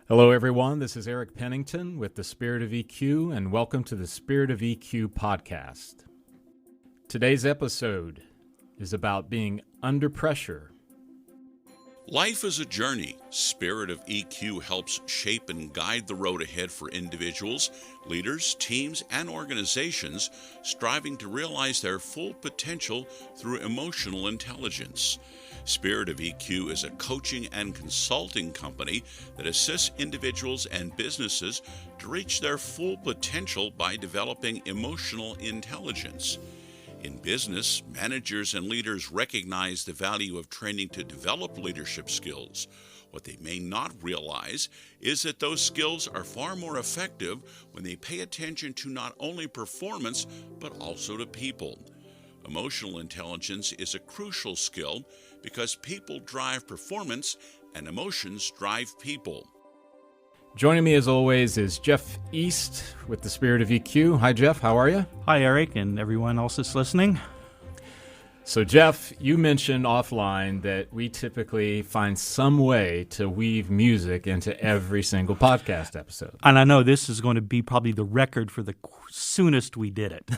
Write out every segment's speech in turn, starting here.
Hello, everyone. This is Eric Pennington with the Spirit of EQ, and welcome to the Spirit of EQ podcast. Today's episode is about being under pressure. Life is a journey. Spirit of EQ helps shape and guide the road ahead for individuals, leaders, teams, and organizations striving to realize their full potential through emotional intelligence. Spirit of EQ is a coaching and consulting company that assists individuals and businesses to reach their full potential by developing emotional intelligence. In business, managers and leaders recognize the value of training to develop leadership skills. What they may not realize is that those skills are far more effective when they pay attention to not only performance, but also to people. Emotional intelligence is a crucial skill because people drive performance and emotions drive people. Joining me as always is Jeff East with the Spirit of EQ. Hi, Jeff. How are you? Hi, Eric, and everyone else that's listening. So, Jeff, you mentioned offline that we typically find some way to weave music into every single podcast episode. And I know this is going to be probably the record for the soonest we did it.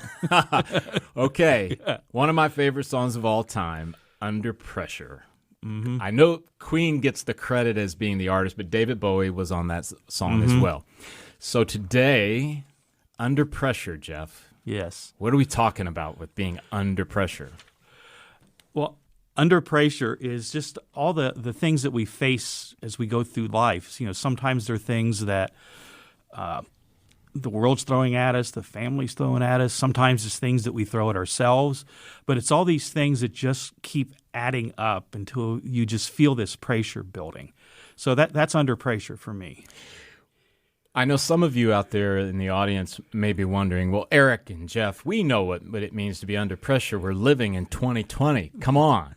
Okay. One of my favorite songs of all time, Under Pressure. Mm-hmm. I know Queen gets the credit as being the artist, but David Bowie was on that song as well. So today, Under Pressure, Jeff. Yes. What are we talking about with being under pressure? Well, under pressure is just all the things that we face as we go through life. You know, sometimes there are things that the world's throwing at us, the family's throwing at us. Sometimes it's things that we throw at ourselves. But it's all these things that just keep adding up until you just feel this pressure building. So that's under pressure for me. I know some of you out there in the audience may be wondering, well, Eric and Jeff, we know what it means to be under pressure. We're living in 2020. Come on.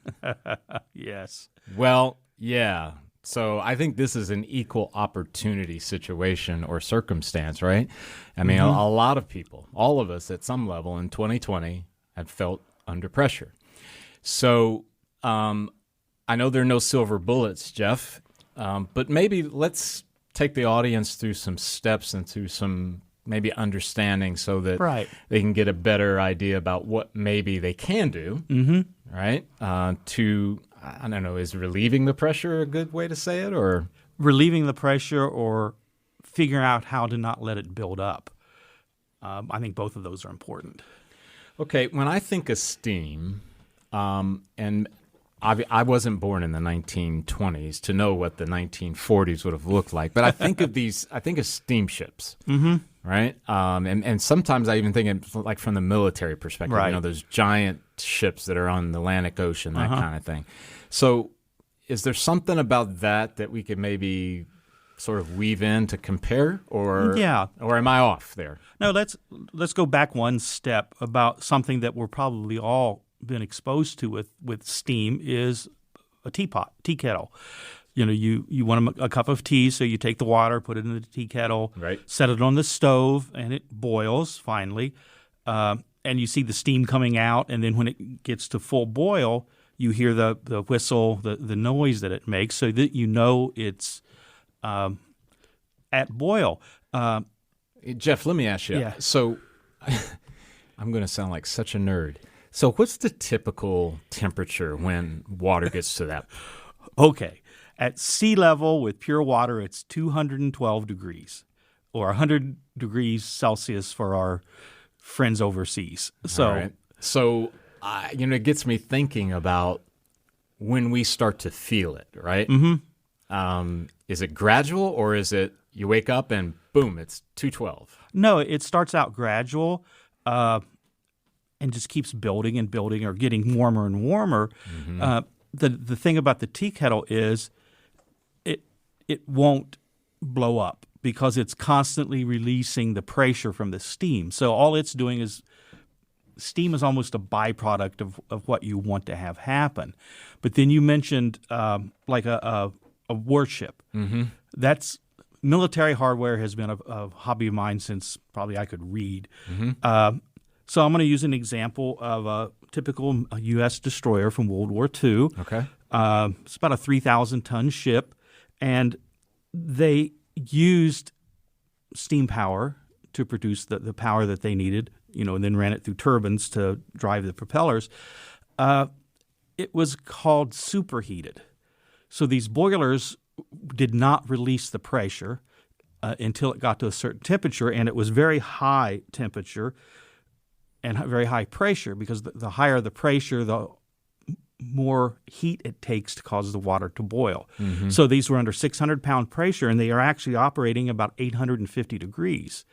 Yes. Well, yeah. So I think this is an equal opportunity situation or circumstance, right? I mean, a lot of people, all of us at some level in 2020 have felt under pressure. So I know there are no silver bullets, Jeff, but maybe let's take the audience through some steps and through some maybe understanding so that they can get a better idea about what maybe they can do, right? To, I don't know, is relieving the pressure a good way to say it, or? Relieving the pressure or figuring out how to not let it build up. I think both of those are important. Okay, when I think of steam, and I wasn't born in the 1920s to know what the 1940s would have looked like, but I think of steamships, right? And sometimes I even think of like from the military perspective, you know, those giant ships that are on the Atlantic Ocean, that kind of thing. So is there something about that we could maybe sort of weave in to compare, or am I off there? No, let's go back one step about something that we're probably all been exposed to with steam is a teapot, tea kettle. You know, you want a cup of tea, so you take the water, put it in the tea kettle, set it on the stove, and it boils finally. And you see the steam coming out, and then when it gets to full boil, you hear the whistle, the noise that it makes, so that you know it's at boil. Jeff, let me ask you. Yeah. So I'm going to sound like such a nerd. So what's the typical temperature when water gets to that? Okay. At sea level with pure water, it's 212 degrees or 100 degrees Celsius for our friends overseas. So, it gets me thinking about when we start to feel it, right? Is it gradual, or is it you wake up and boom, it's 212? No, it starts out gradual. And just keeps building and building, or getting warmer and warmer. The thing about the tea kettle is it won't blow up because it's constantly releasing the pressure from the steam. So all it's doing is steam is almost a byproduct of what you want to have happen. But then you mentioned like a warship. That's military hardware has been a hobby of mine since probably I could read. So I'm going to use an example of a typical U.S. destroyer from World War II. Okay. It's about a 3,000-ton ship, and they used steam power to produce the power that they needed, and then ran it through turbines to drive the propellers. It was called superheated. So these boilers did not release the pressure until it got to a certain temperature, and it was very high temperature and very high pressure, because the higher the pressure, the more heat it takes to cause the water to boil. Mm-hmm. So these were under 600-pound pressure, and they are actually operating about 850 degrees.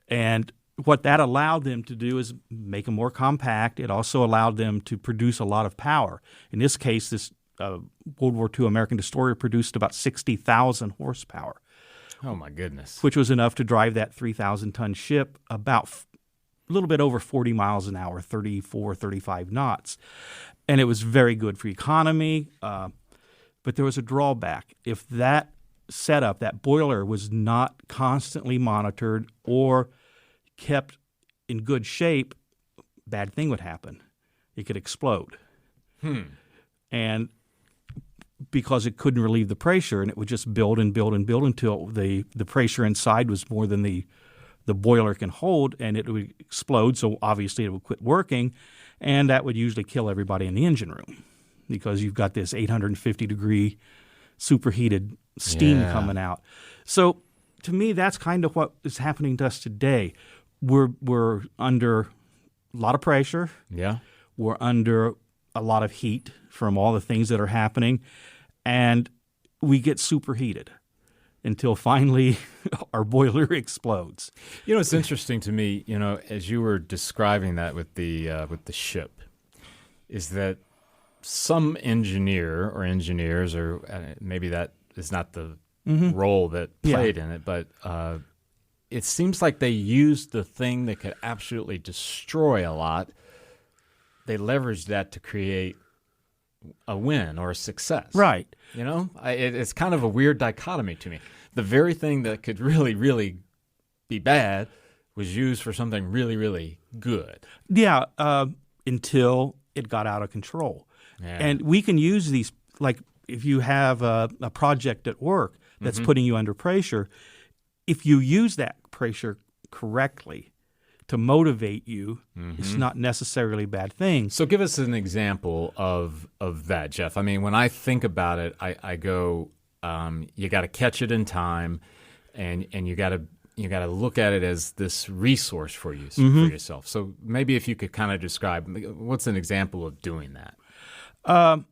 And what that allowed them to do is make them more compact. It also allowed them to produce a lot of power. In this case, this World War II American destroyer produced about 60,000 horsepower. Oh, my goodness. Which was enough to drive that 3,000-ton ship about a little bit over 40 miles an hour, 34, 35 knots. And it was very good for economy, but there was a drawback. If that setup, that boiler, was not constantly monitored or kept in good shape, bad thing would happen. It could explode. And because it couldn't relieve the pressure, and it would just build and build and build until the pressure inside was more than the boiler can hold, and it would explode. So obviously it would quit working, and that would usually kill everybody in the engine room, because you've got this 850-degree superheated steam coming out. So to me, that's kind of what is happening to us today. We're under a lot of pressure. Yeah. We're under a lot of heat from all the things that are happening, and we get superheated until finally our boiler explodes. It's interesting to me, as you were describing that with the ship, is that some engineer or engineers, or maybe that is not the role that played in it, but it seems like they used the thing that could absolutely destroy a lot. They leveraged that to create a win or a success. Right. It's kind of a weird dichotomy to me. The very thing that could really, really be bad was used for something really, really good. Yeah, until it got out of control. Yeah. And we can use these, like if you have a project at work that's putting you under pressure, if you use that pressure correctly to motivate you, it's not necessarily a bad thing. So give us an example of that, Jeff. I mean, when I think about it, I go, you got to catch it in time, and you got to look at it as this resource for you for yourself. So maybe if you could kind of describe, what's an example of doing that?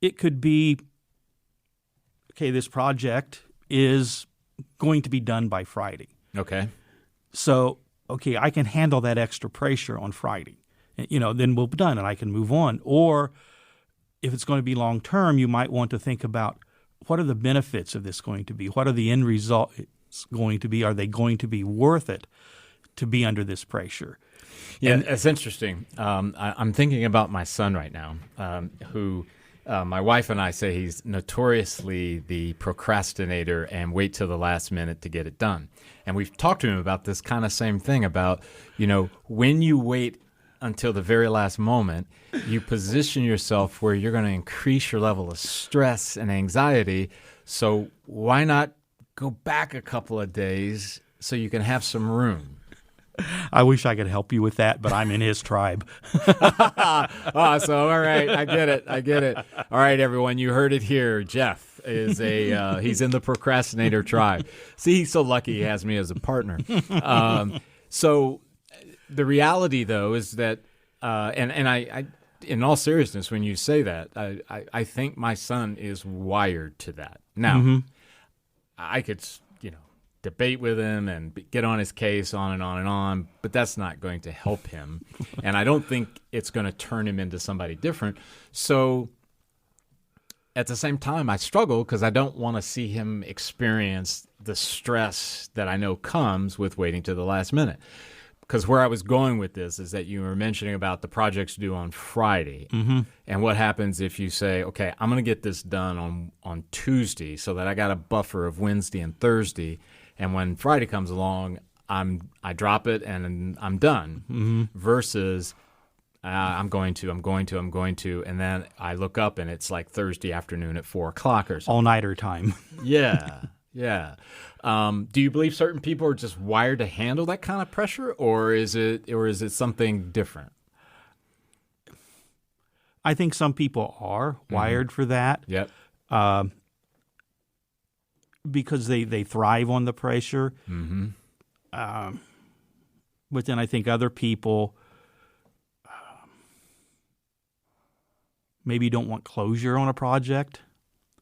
It could be, okay, this project is going to be done by Friday. Okay. So, okay, I can handle that extra pressure on Friday. Then we'll be done and I can move on. Or if it's going to be long term, you might want to think about, what are the benefits of this going to be? What are the end results going to be? Are they going to be worth it to be under this pressure? Yeah, it's interesting. I'm thinking about my son right now, who my wife and I say he's notoriously the procrastinator and wait till the last minute to get it done. And we've talked to him about this kind of same thing about, when you wait until the very last moment, you position yourself where you're going to increase your level of stress and anxiety. So why not go back a couple of days so you can have some room? I wish I could help you with that, but I'm in his tribe. So all right, I get it. All right, everyone, you heard it here. Jeff is he's in the procrastinator tribe. See, he's so lucky he has me as a partner. So the reality, though, is that, and I, in all seriousness, when you say that, I think my son is wired to that. Now, I could, debate with him and get on his case on and on and on, but that's not going to help him. And I don't think it's going to turn him into somebody different. So at the same time, I struggle because I don't want to see him experience the stress that I know comes with waiting to the last minute. Because where I was going with this is that you were mentioning about the projects due on Friday. And what happens if you say, okay, I'm going to get this done on Tuesday so that I got a buffer of Wednesday and Thursday. And when Friday comes along, I drop it and I'm done. Versus I'm going to, and then I look up and it's like Thursday afternoon at 4:00 or something. All-nighter time. Yeah. Yeah. Do you believe certain people are just wired to handle that kind of pressure, or is it something different? I think some people are wired for that. Yep. Because they thrive on the pressure. Mm-hmm. But then I think other people maybe don't want closure on a project.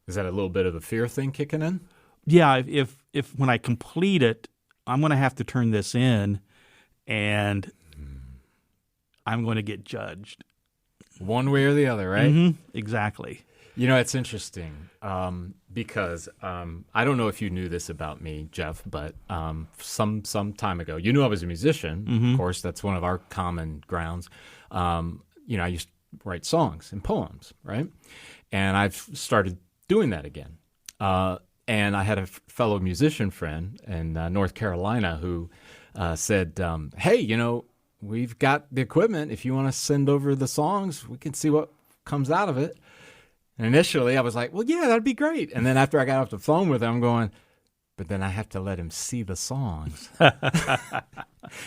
Is that a little bit of a fear thing kicking in? Yeah, if when I complete it, I'm going to have to turn this in, and I'm going to get judged. One way or the other, right? Mm-hmm. Exactly. You know, it's interesting because I don't know if you knew this about me, Jeff, but some time ago, you knew I was a musician. Of course, that's one of our common grounds. I used to write songs and poems, right? And I've started doing that again. And I had a fellow musician friend in North Carolina who said, hey, we've got the equipment. If you want to send over the songs, we can see what comes out of it. And initially I was like, well, yeah, that'd be great. And then after I got off the phone with him, I'm going, but then I have to let him see the songs. And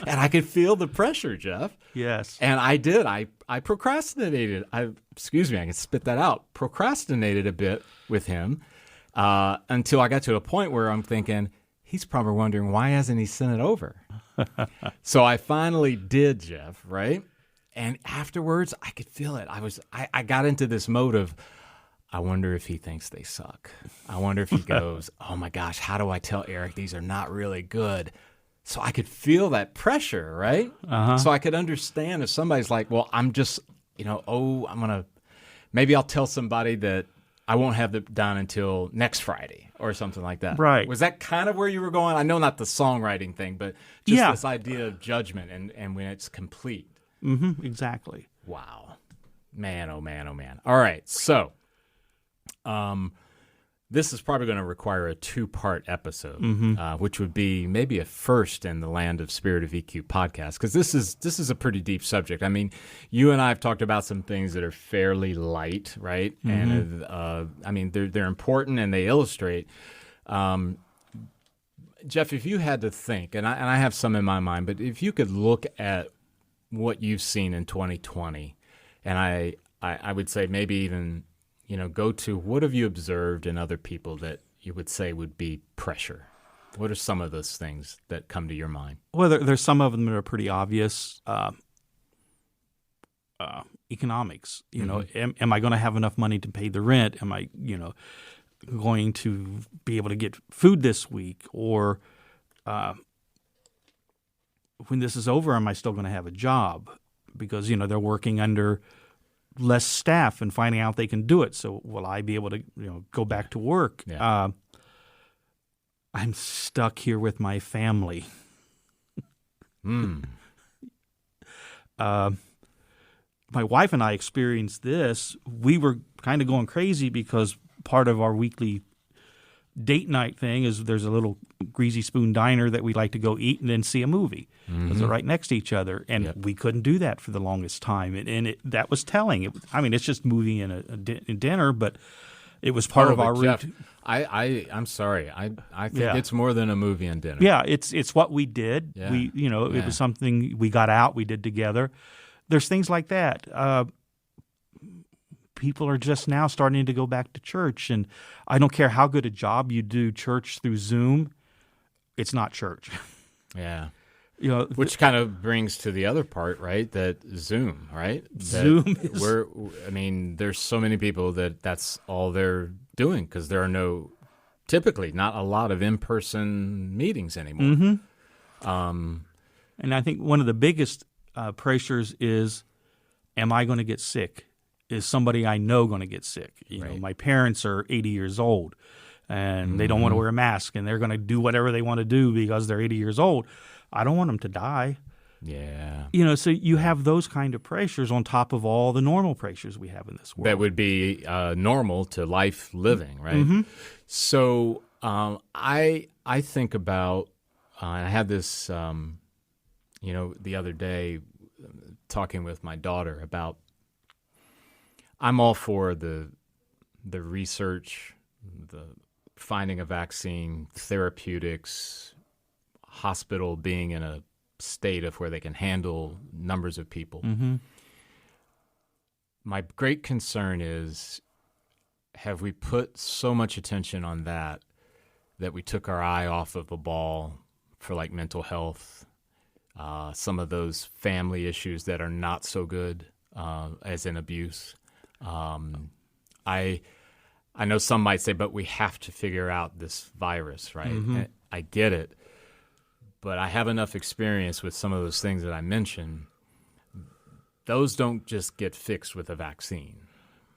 I could feel the pressure, Jeff. Yes. And I did. I procrastinated. I can spit that out. Procrastinated a bit with him until I got to a point where I'm thinking, he's probably wondering, why hasn't he sent it over? So I finally did, Jeff, right? And afterwards, I could feel it. I got into this mode of, I wonder if he thinks they suck. I wonder if he goes, oh my gosh, how do I tell Eric these are not really good? So I could feel that pressure, right? So I could understand if somebody's like, well, I'm just, maybe I'll tell somebody that I won't have it done until next Friday or something like that. Right. Was that kind of where you were going? I know not the songwriting thing, but just this idea of judgment and when it's complete. Mm-hmm. Exactly. Wow. Man, oh man, oh man. All right. So this is probably going to require a 2-part episode, which would be maybe a first in the land of Spirit of EQ podcast, because this is a pretty deep subject. I mean, you and I have talked about some things that are fairly light, right? And they're important and they illustrate. Jeff, if you had to think, and I have some in my mind, but if you could look at what you've seen in 2020, and I would say maybe even go to what have you observed in other people that you would say would be pressure? What are some of those things that come to your mind? Well, there's some of them that are pretty obvious. Economics, am I going to have enough money to pay the rent? Am I, going to be able to get food this week? Or when this is over, am I still going to have a job? Because, they're working under less staff and finding out they can do it. So will I be able to, go back to work? Yeah. I'm stuck here with my family. My wife and I experienced this. We were kind of going crazy because part of our weekly date night thing is there's a little Greasy Spoon diner that we like to go eat and then see a movie. Because they're right next to each other. And we couldn't do that for the longest time. And that was telling. It's just movie and a dinner, but it was part of our routine. I'm sorry. I think it's more than a movie and dinner. Yeah, it's what we did. Yeah. It was something we got out, we did together. There's things like that. People are just now starting to go back to church. And I don't care how good a job you do church through Zoom, it's not church. Yeah. Which kind of brings to the other part, right? That Zoom, right? Zoom is... there's so many people that's all they're doing because there are typically not a lot of in-person meetings anymore. And I think one of the biggest pressures is, am I going to get sick? Is somebody I know going to get sick? My parents are 80 years old, and they don't want to wear a mask, and they're going to do whatever they want to do because they're 80 years old. I don't want them to die. Yeah. So you have those kind of pressures on top of all the normal pressures we have in this world. That would be normal to life living, right? So I think about, I had this, the other day talking with my daughter about, I'm all for the research, the finding a vaccine, therapeutics, hospital being in a state of where they can handle numbers of people. My great concern is, have we put so much attention on that we took our eye off of the ball for like mental health, some of those family issues that are not so good, as in abuse. I know some might say, but we have to figure out this virus, right? I get it, but I have enough experience with some of those things that I mentioned. Those don't just get fixed with a vaccine.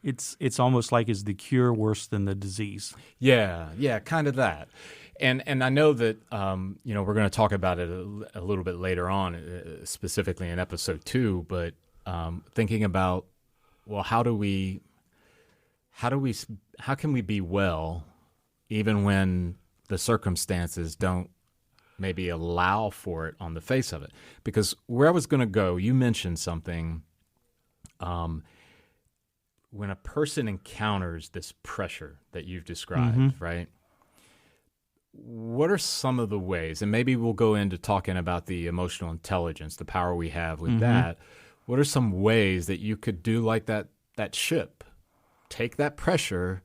It's almost like, is the cure worse than the disease? Yeah, kind of that. And I know that we're going to talk about it a little bit later on, specifically in episode 2. But thinking about, well, how can we be well even when the circumstances don't maybe allow for it on the face of it? Because where I was going to go, you mentioned something. When a person encounters this pressure that you've described, right? What are some of the ways, and maybe we'll go into talking about the emotional intelligence, the power we have with that. What are some ways that you could do like that ship, take that pressure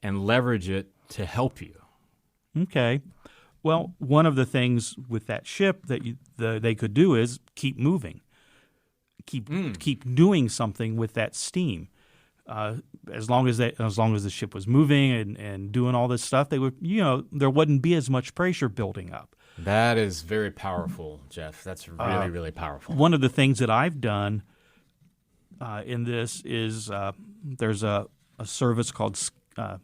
and leverage it to help you? Okay. Well, one of the things with that ship that they could do is keep moving, keep doing something with that steam. As long as the ship was moving and doing all this stuff, they would, there wouldn't be as much pressure building up. That is very powerful, Jeff. That's really, really powerful. One of the things that I've done in this is there's a service called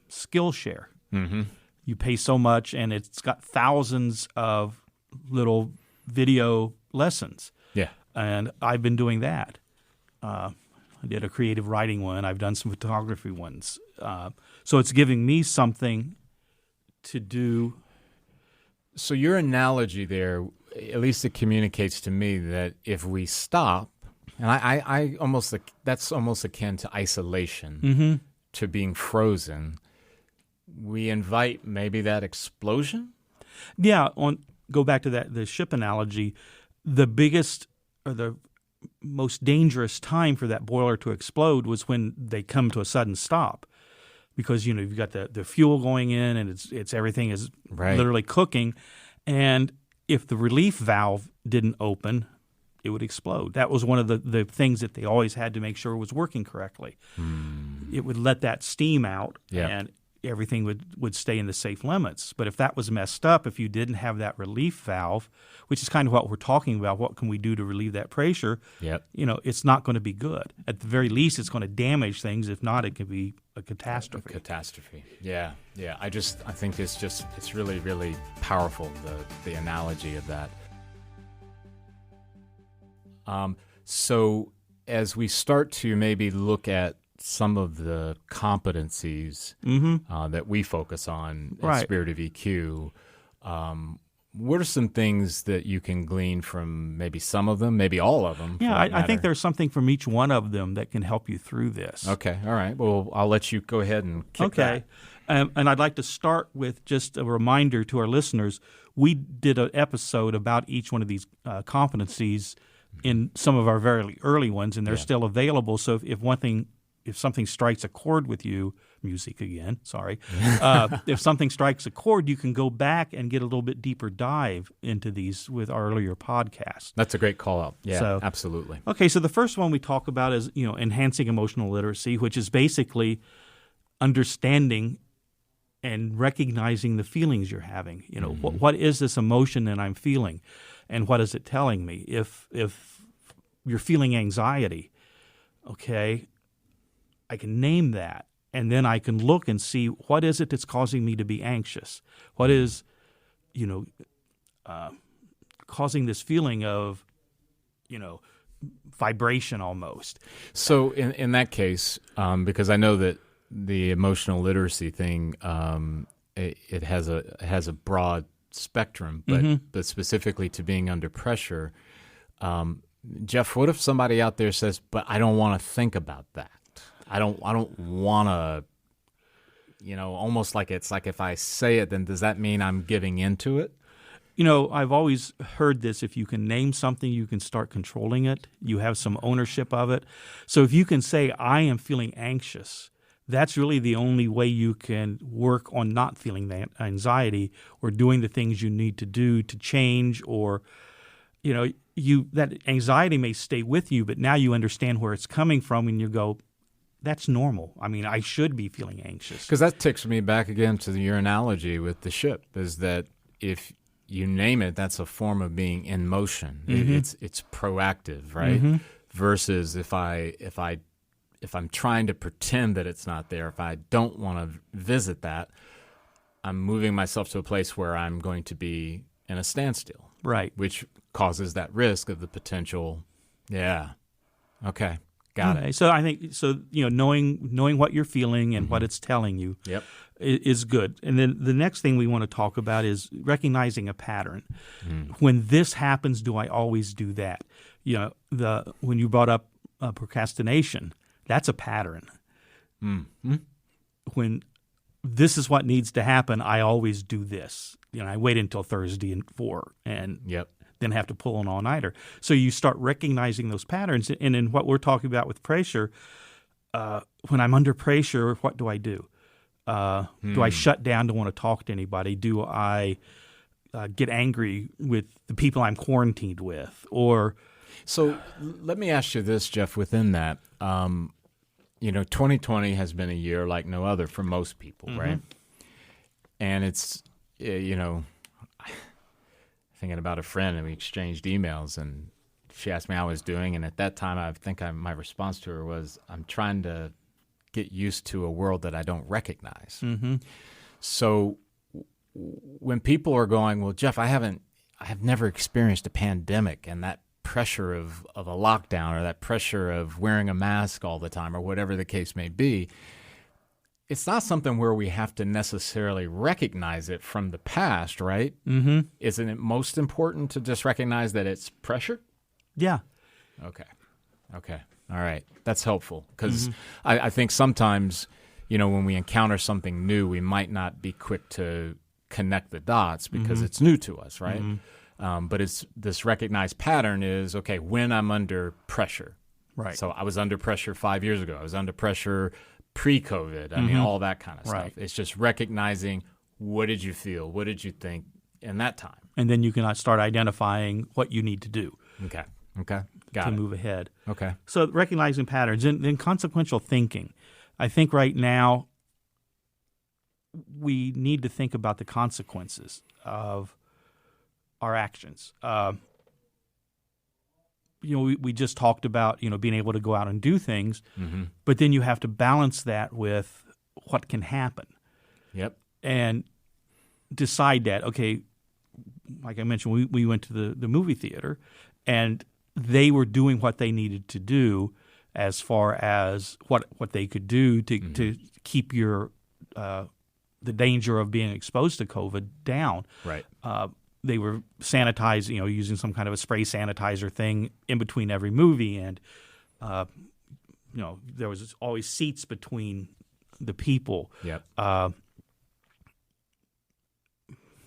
Skillshare. You pay so much, and it's got thousands of little video lessons. Yeah. And I've been doing that. I did a creative writing one. I've done some photography ones. So it's giving me something to do. So your analogy there, at least it communicates to me that if we stop, and I almost, that's almost akin to isolation, to being frozen, we invite maybe that explosion? Yeah, go back to the ship analogy. The biggest or the most dangerous time for that boiler to explode was when they come to a sudden stop, because you've got the fuel going in and it's everything is literally cooking, and if the relief valve didn't open, it would explode. That was one of the things that they always had to make sure was working correctly. It would let that steam out, and everything would stay in the safe limits. But if that was messed up, if you didn't have that relief valve, which is kind of what we're talking about, what can we do to relieve that pressure? It's not going to be good. At the very least, it's going to damage things. If not, it could be a catastrophe. Yeah. I think it's really, really powerful, the analogy of that. So as we start to maybe look at some of the competencies that we focus on at Spirit of EQ, what are some things that you can glean from maybe some of them, maybe all of them? Yeah, I think there's something from each one of them that can help you through this. Okay, all right. Well, I'll let you go ahead and kick that. And I'd like to start with just a reminder to our listeners. We did an episode about each one of these competencies in some of our very early ones, and they're still available. So if something strikes a chord with you, music again, sorry. If something strikes a chord, you can go back and get a little bit deeper dive into these with our earlier podcasts. That's a great call out. Yeah, absolutely. Okay, so the first one we talk about is, enhancing emotional literacy, which is basically understanding and recognizing the feelings you're having. What is this emotion that I'm feeling, and what is it telling me? If you're feeling anxiety, okay, I can name that, and then I can look and see what is it that's causing me to be anxious. What is, causing this feeling of, vibration almost. So in that case, because I know that the emotional literacy thing, it has a broad spectrum, but specifically to being under pressure, Jeff, what if somebody out there says, "But I don't want to think about that. I don't want to, almost like it's like if I say it, then does that mean I'm giving into it? I've always heard this. If you can name something, you can start controlling it. You have some ownership of it. So if you can say, I am feeling anxious, that's really the only way you can work on not feeling that anxiety or doing the things you need to do to change, or, that anxiety may stay with you, but now you understand where it's coming from and you go, that's normal. I mean, I should be feeling anxious. Because that takes me back again to your analogy with the ship, is that if you name it, that's a form of being in motion. It's proactive, right? Versus if I'm trying to pretend that it's not there, if I don't want to visit that, I'm moving myself to a place where I'm going to be in a standstill, right? Which causes that risk of the potential. Yeah. Okay. Got it. So I think knowing what you're feeling and what it's telling you. Yep. Is good. And then the next thing we want to talk about is recognizing a pattern. When this happens, do I always do that? When you brought up procrastination, that's a pattern. When this is what needs to happen, I always do this. I wait until Thursday and 4 and then have to pull an all-nighter. So you start recognizing those patterns. And in what we're talking about with pressure, when I'm under pressure, what do I do? Do I shut down, don't want to talk to anybody? Do I get angry with the people I'm quarantined with? So let me ask you this, Jeff, within that, 2020 has been a year like no other for most people, right? And it's, thinking about a friend, and we exchanged emails, and she asked me how I was doing. And at that time, I think my response to her was, I'm trying to get used to a world that I don't recognize. So when people are going, well, Jeff, I have never experienced a pandemic and that pressure of a lockdown or that pressure of wearing a mask all the time or whatever the case may be, it's not something where we have to necessarily recognize it from the past, right? Isn't it most important to just recognize that it's pressure? Yeah. Okay. All right. That's helpful because I think sometimes, when we encounter something new, we might not be quick to connect the dots because it's new to us, right? But it's this recognized pattern is, okay, when I'm under pressure. Right. So I was under pressure 5 years ago. I was under pressure pre-COVID. I mean, all that kind of stuff. It's just recognizing, what did you feel? What did you think in that time? And then you can start identifying what you need to do. Okay. Got to it. move ahead. Okay. So recognizing patterns. And then consequential thinking. I think right now we need to think about the consequences of our actions. We just talked about, being able to go out and do things, but then you have to balance that with what can happen. Yep. And decide that, okay, like I mentioned, we went to the movie theater, and they were doing what they needed to do as far as what they could do to keep the danger of being exposed to COVID down. Right. They were sanitizing, using some kind of a spray sanitizer thing in between every movie, and there was always seats between the people. Yep.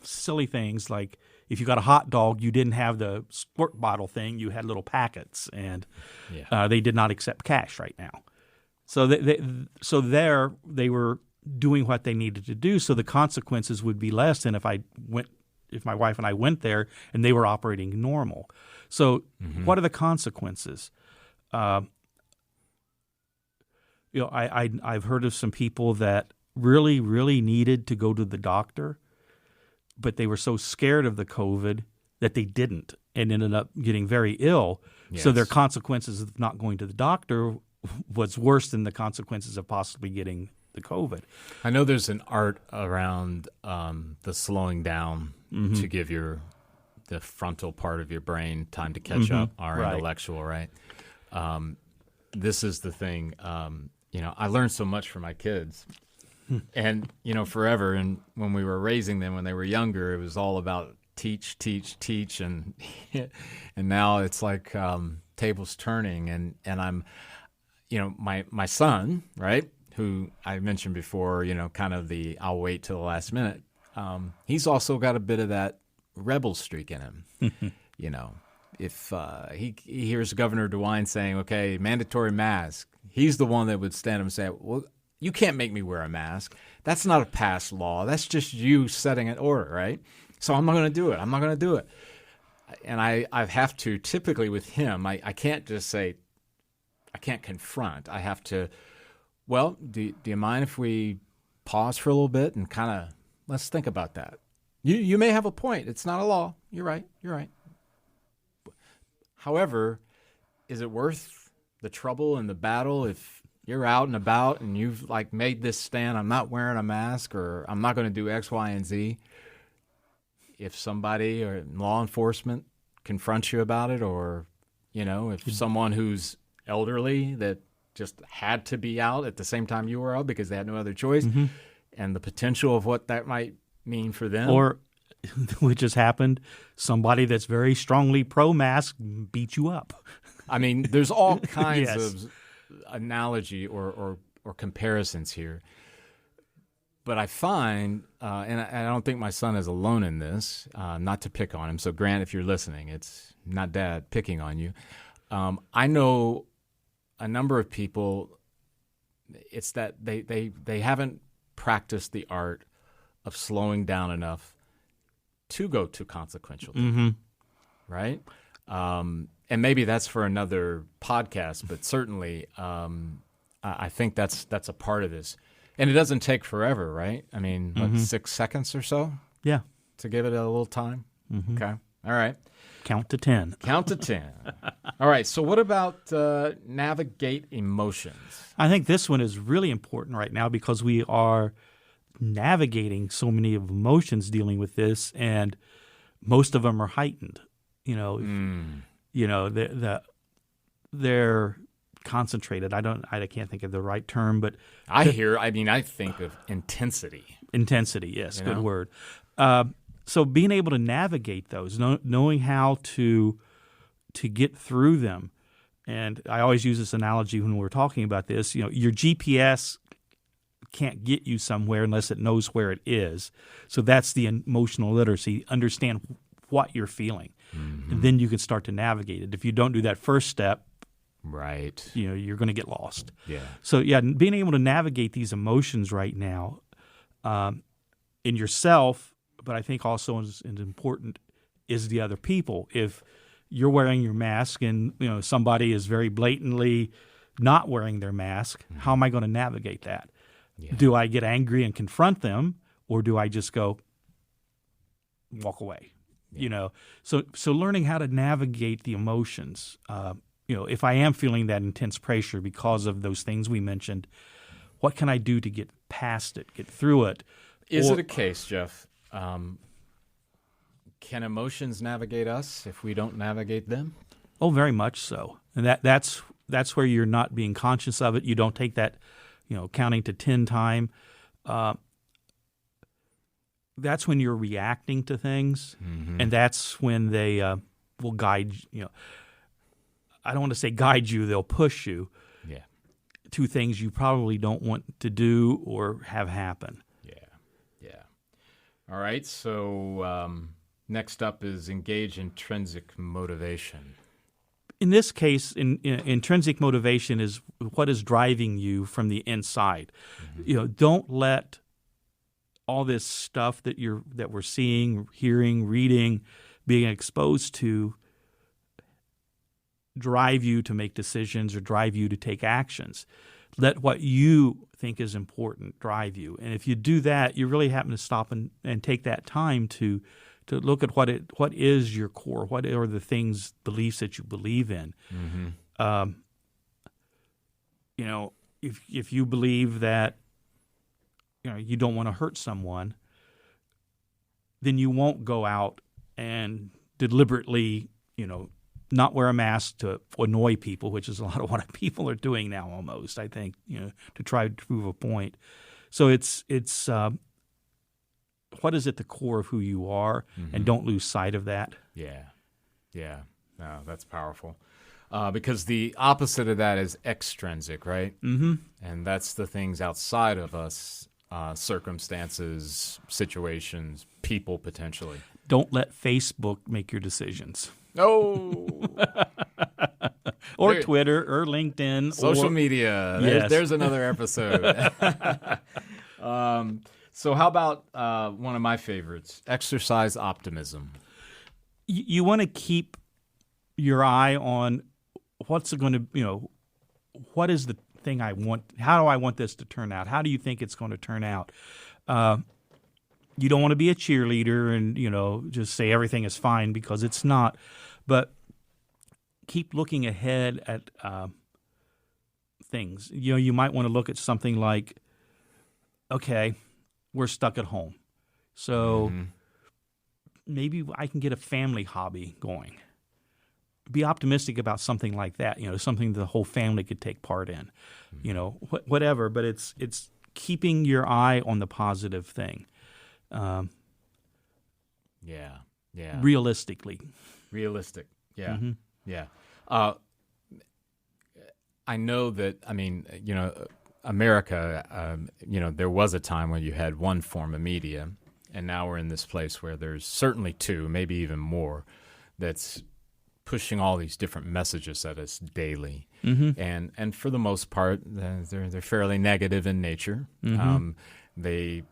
Silly things like if you got a hot dog, you didn't have the squirt bottle thing; you had little packets, and they did not accept cash right now. So they were doing what they needed to do. So the consequences would be less than if my wife and I went there and they were operating normal. So what are the consequences? I've heard of some people that really, really needed to go to the doctor, but they were so scared of the COVID that they didn't and ended up getting very ill. Yes. So their consequences of not going to the doctor was worse than the consequences of possibly getting the COVID. I know there's an art around the slowing down to give the frontal part of your brain time to catch up, our intellectual, right? This is the thing. I learned so much from my kids. And, forever, and when we were raising them when they were younger, it was all about teach, and and now it's like tables turning, and I'm, my son, right, who I mentioned before, kind of I'll wait till the last minute. He's also got a bit of that rebel streak in him. If he hears Governor DeWine saying, okay, mandatory mask, he's the one that would stand up and say, well, you can't make me wear a mask. That's not a passed law. That's just you setting an order, right? So I'm not going to do it. I'm not going to do it. And I have to, typically with him, I can't just say, I can't confront. I have to, well, do you mind if we pause for a little bit and kind of, let's think about that. You may have a point. It's not a law. You're right. However, is it worth the trouble and the battle if you're out and about and you've made this stand, I'm not wearing a mask or I'm not going to do X, Y, and Z? If somebody or law enforcement confronts you about it, or, if someone who's elderly that just had to be out at the same time you were out because they had no other choice, and the potential of what that might mean for them. Or, which has happened, somebody that's very strongly pro-mask beat you up. I mean, there's all kinds Yes. of analogy or comparisons here. But I find, and I don't think my son is alone in this, not to pick on him. So, Grant, if you're listening, it's not Dad picking on you. I know a number of people, it's that they haven't practiced the art of slowing down enough to go to consequential thinking, right? And maybe that's for another podcast, but certainly I think that's a part of this. And it doesn't take forever, right? I mean, 6 seconds or so? Yeah. To give it a little time? Okay. All right. Count to 10. Count to 10. All right. So what about navigate emotions? I think this one is really important right now because we are navigating so many of emotions dealing with this, and most of them are heightened. They're concentrated. I can't think of the right term, but I think of intensity. Intensity, yes, good word. So being able to navigate those, knowing how to get through them, and I always use this analogy when we're talking about this. Your GPS can't get you somewhere unless it knows where it is. So that's the emotional literacy. Understand what you're feeling, and then you can start to navigate it. If you don't do that first step, right, you're going to get lost. Yeah. So being able to navigate these emotions right now, in yourself, but I think also as important is the other people. If you're wearing your mask and somebody is very blatantly not wearing their mask, how am I going to navigate that? Yeah. Do I get angry and confront them, or do I just go walk away? Yeah. So learning how to navigate the emotions. If I am feeling that intense pressure because of those things we mentioned, what can I do to get past it, get through it? Is it a case, Jeff? Can emotions navigate us if we don't navigate them? Oh, very much so. And that's where you're not being conscious of it. You don't take that, counting to 10 time. That's when you're reacting to things, and that's when they will guide you. I don't want to say guide you; they'll push you to things you probably don't want to do or have happen. Yeah. All right. So next up is engage intrinsic motivation. In this case, intrinsic motivation is what is driving you from the inside. Don't let all this stuff that we're seeing, hearing, reading, being exposed to drive you to make decisions or drive you to take actions. Let what you think is important drive you. And if you do that, you really happen to stop and take that time to look at what is your core, what are the things, beliefs that you believe in. If you believe that you don't want to hurt someone, then you won't go out and deliberately, not wear a mask to annoy people, which is a lot of what people are doing now almost, I think, to try to prove a point. So it's what is at the core of who you are, and don't lose sight of that. Yeah. No, that's powerful. Because the opposite of that is extrinsic, right? Mm-hmm. And that's the things outside of us, circumstances, situations, people potentially. Don't let Facebook make your decisions. Oh, Or There- Twitter or LinkedIn. social or, media. Yes. There's another episode. So how about one of my favorites, exercise optimism. You want to keep your eye on what's going to, what is the thing I want? How do I want this to turn out? How do you think it's going to turn out? You don't want to be a cheerleader and, just say everything is fine because it's not. But keep looking ahead at things. You might want to look at something like, okay, we're stuck at home. So maybe I can get a family hobby going. Be optimistic about something like that, something the whole family could take part in, whatever. But it's keeping your eye on the positive thing. Yeah. Realistically. Realistic. Yeah. Mm-hmm. Yeah. I know that, America, there was a time when you had one form of media, and now we're in this place where there's certainly two, maybe even more, that's pushing all these different messages at us daily. Mm-hmm. And for the most part, they're fairly negative in nature. Mm-hmm. They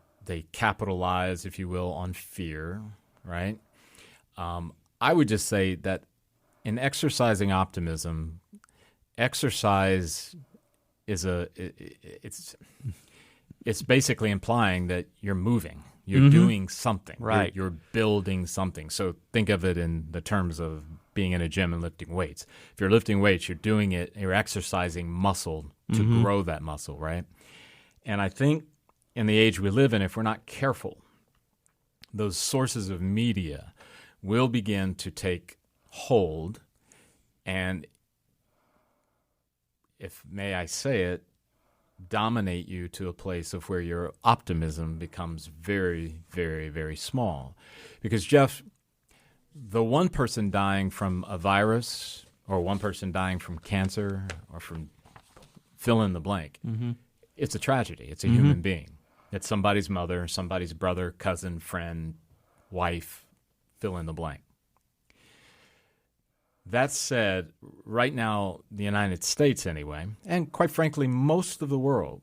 capitalize, if you will, on fear, right? I would just say that in exercising optimism, exercise is it's basically implying that you're moving, you're doing something, Right? You're building something. So think of it in the terms of being in a gym and lifting weights. If you're lifting weights, you're doing it, you're exercising muscle to grow that muscle, right? And I think in the age we live in, if we're not careful, those sources of media will begin to take hold, and if may I say it, dominate you to a place of where your optimism becomes very, very, very small. Because, Jeff, the one person dying from a virus or one person dying from cancer or from fill in the blank, it's a tragedy. It's a human being. It's somebody's mother, somebody's brother, cousin, friend, wife, fill in the blank. That said, right now, the United States anyway, and quite frankly, most of the world,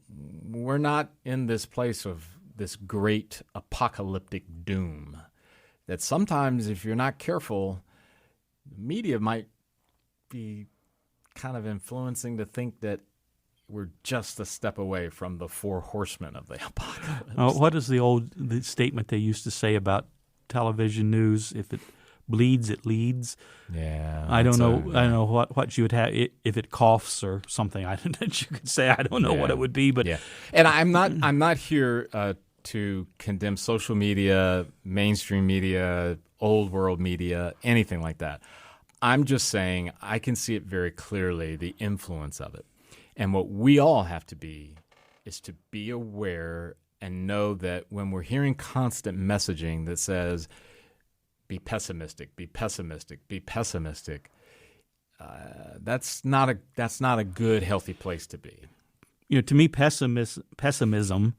we're not in this place of this great apocalyptic doom that sometimes, if you're not careful, the media might be kind of influencing to think that we're just a step away from the four horsemen of the apocalypse. What is the statement they used to say about television news? If it bleeds, it leads. Yeah, I don't know. I don't know what you would have if it coughs or something. I don't know that you could say. I don't know what it would be, but yeah. And I'm not here to condemn social media, mainstream media, old world media, anything like that. I'm just saying I can see it very clearly, the influence of it. And what we all have to be is to be aware and know that when we're hearing constant messaging that says, be pessimistic, be pessimistic, be pessimistic, that's not a good, healthy place to be. To me, pessimism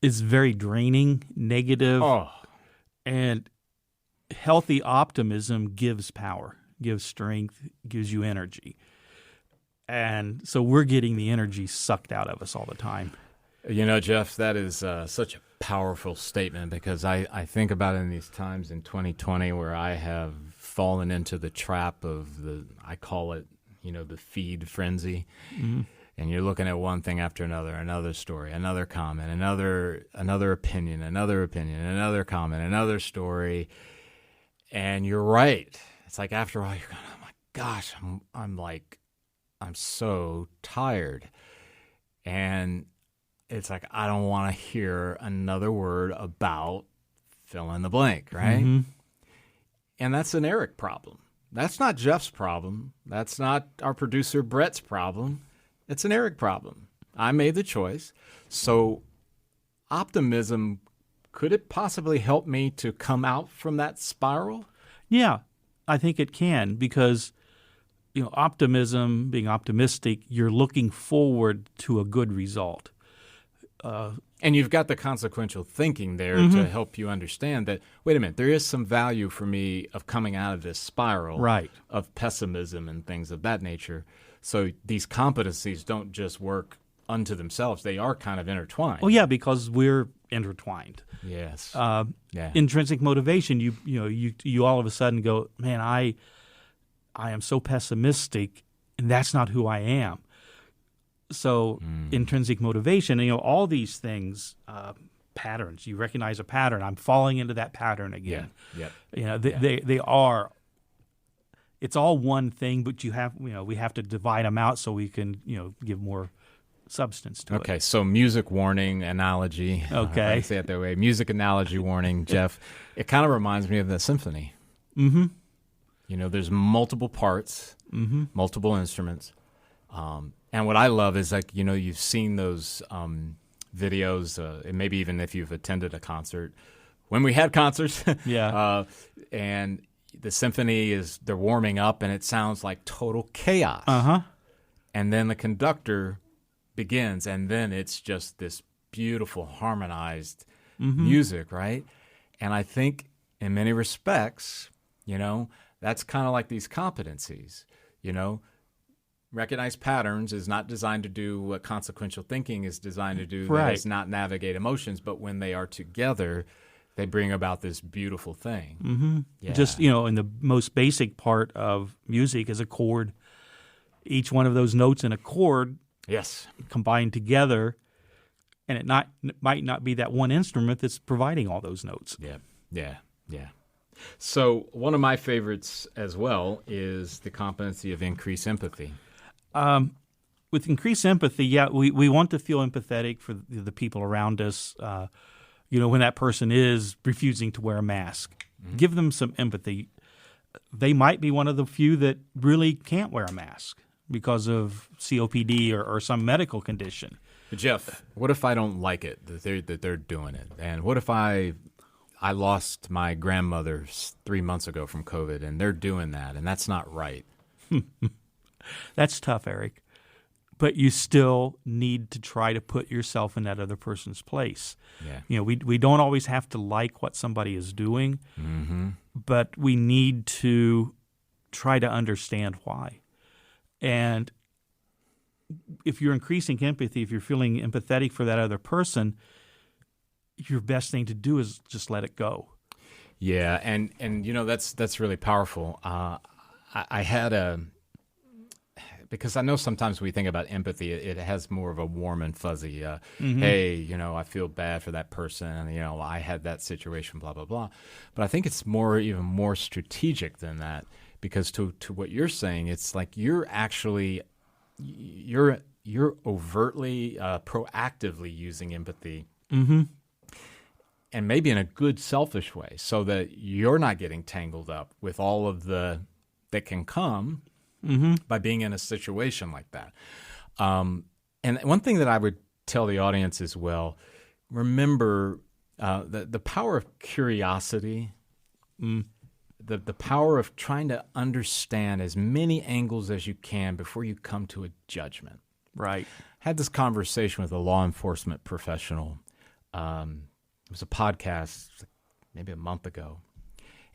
is very draining, negative, and healthy optimism gives power, gives strength, gives you energy. And so we're getting the energy sucked out of us all the time. Jeff, that is such a powerful statement because I think about it in these times in 2020 where I have fallen into the trap of I call it, the feed frenzy. Mm-hmm. And you're looking at one thing after another story, another comment, another opinion, another comment, another story. And you're right. It's like after a while you're going, oh my gosh, I'm so tired. And it's like, I don't want to hear another word about fill in the blank, right? Mm-hmm. And that's an Eric problem. That's not Jeff's problem. That's not our producer Brett's problem. It's an Eric problem. I made the choice. So optimism, could it possibly help me to come out from that spiral? Yeah, I think it can because optimism, being optimistic, you're looking forward to a good result. And you've got the consequential thinking there to help you understand that, wait a minute, there is some value for me of coming out of this spiral of pessimism and things of that nature. So these competencies don't just work unto themselves. They are kind of intertwined. Well, yeah, because we're intertwined. Yes. Intrinsic motivation, you all of a sudden go, man, I am so pessimistic, and that's not who I am. So intrinsic motivation, all these things, patterns. You recognize a pattern. I'm falling into that pattern again. They are. It's all one thing, but we have to divide them out so we can give more substance to it. Okay, so music warning analogy. Okay, I say it that way. Music analogy warning, Jeff. It kind of reminds me of the symphony. Mm-hmm. There's multiple parts, multiple instruments. And what I love is you've seen those videos, and maybe even if you've attended a concert, when we had concerts, and the symphony they're warming up and it sounds like total chaos. And then the conductor begins, and then it's just this beautiful harmonized music, right? And I think in many respects, that's kind of like these competencies, Recognize patterns is not designed to do what consequential thinking is designed to do. Right. That is not navigate emotions, but when they are together, they bring about this beautiful thing. Mm-hmm. Yeah. Just, in the most basic part of music is a chord. Each one of those notes in a chord combined together, and it might not be that one instrument that's providing all those notes. Yeah. So one of my favorites as well is the competency of increased empathy. With increased empathy, we want to feel empathetic for the people around us. When that person is refusing to wear a mask, give them some empathy. They might be one of the few that really can't wear a mask because of COPD or some medical condition. Jeff, what if I don't like it that they're doing it? And what if I lost my grandmother 3 months ago from COVID, and they're doing that, and that's not right? That's tough, Eric. But you still need to try to put yourself in that other person's place. Yeah. We don't always have to like what somebody is doing, but we need to try to understand why. And if you're increasing empathy, if you're feeling empathetic for that other person, your best thing to do is just let it go. Yeah, and that's really powerful. I had because I know sometimes we think about empathy, it has more of a warm and fuzzy, hey, I feel bad for that person, and, I had that situation, blah, blah, blah. But I think it's even more strategic than that, because to what you're saying, it's like you're overtly, proactively using empathy, and maybe in a good selfish way, so that you're not getting tangled up with all of that can come by being in a situation like that. And one thing that I would tell the audience as well, remember the power of curiosity, the power of trying to understand as many angles as you can before you come to a judgment. Right. I had this conversation with a law enforcement professional. It was a podcast maybe a month ago.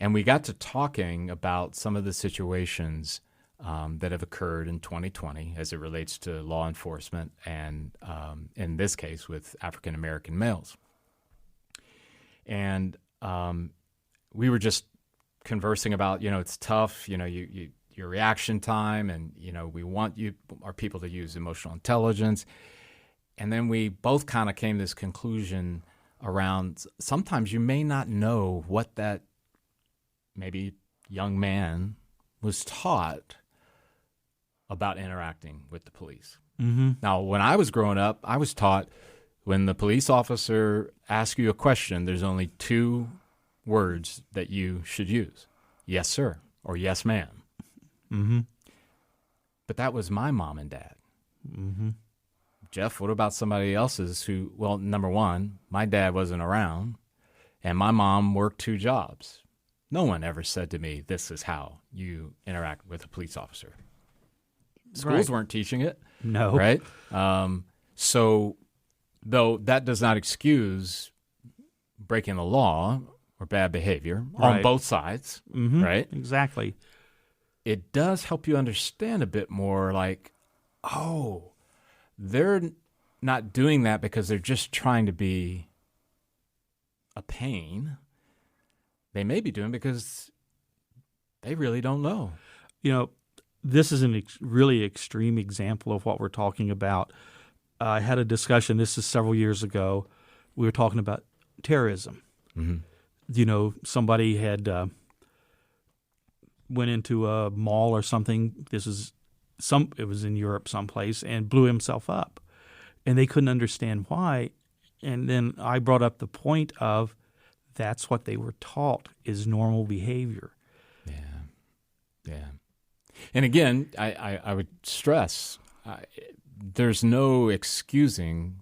And we got to talking about some of the situations that have occurred in 2020 as it relates to law enforcement and, in this case, with African-American males. And we were just conversing about, it's tough, your reaction time, and, we want our people to use emotional intelligence. And then we both kind of came to this conclusion around sometimes you may not know what that maybe young man was taught about interacting with the police. Now, when I was growing up, I was taught when the police officer asks you a question, there's only 2 words that you should use. Yes, sir, or yes, ma'am. But that was my mom and dad. Jeff, what about somebody else's who, well, number one, my dad wasn't around, and my mom worked 2 jobs. No one ever said to me, this is how you interact with a police officer. Schools weren't teaching it. No. Right? So, though that does not excuse breaking the law or bad behavior on both sides, right? Exactly. It does help you understand a bit more like, oh, they're not doing that because they're just trying to be a pain. They may be doing because they really don't know. You know, this is a really extreme example of what we're talking about. I had a discussion, this is several years ago. We were talking about terrorism. Mm-hmm. You know, somebody had went into a mall or something. It was in Europe someplace, and blew himself up. And they couldn't understand why. And then I brought up the point of that's what they were taught is normal behavior. Yeah. And again, I would stress there's no excusing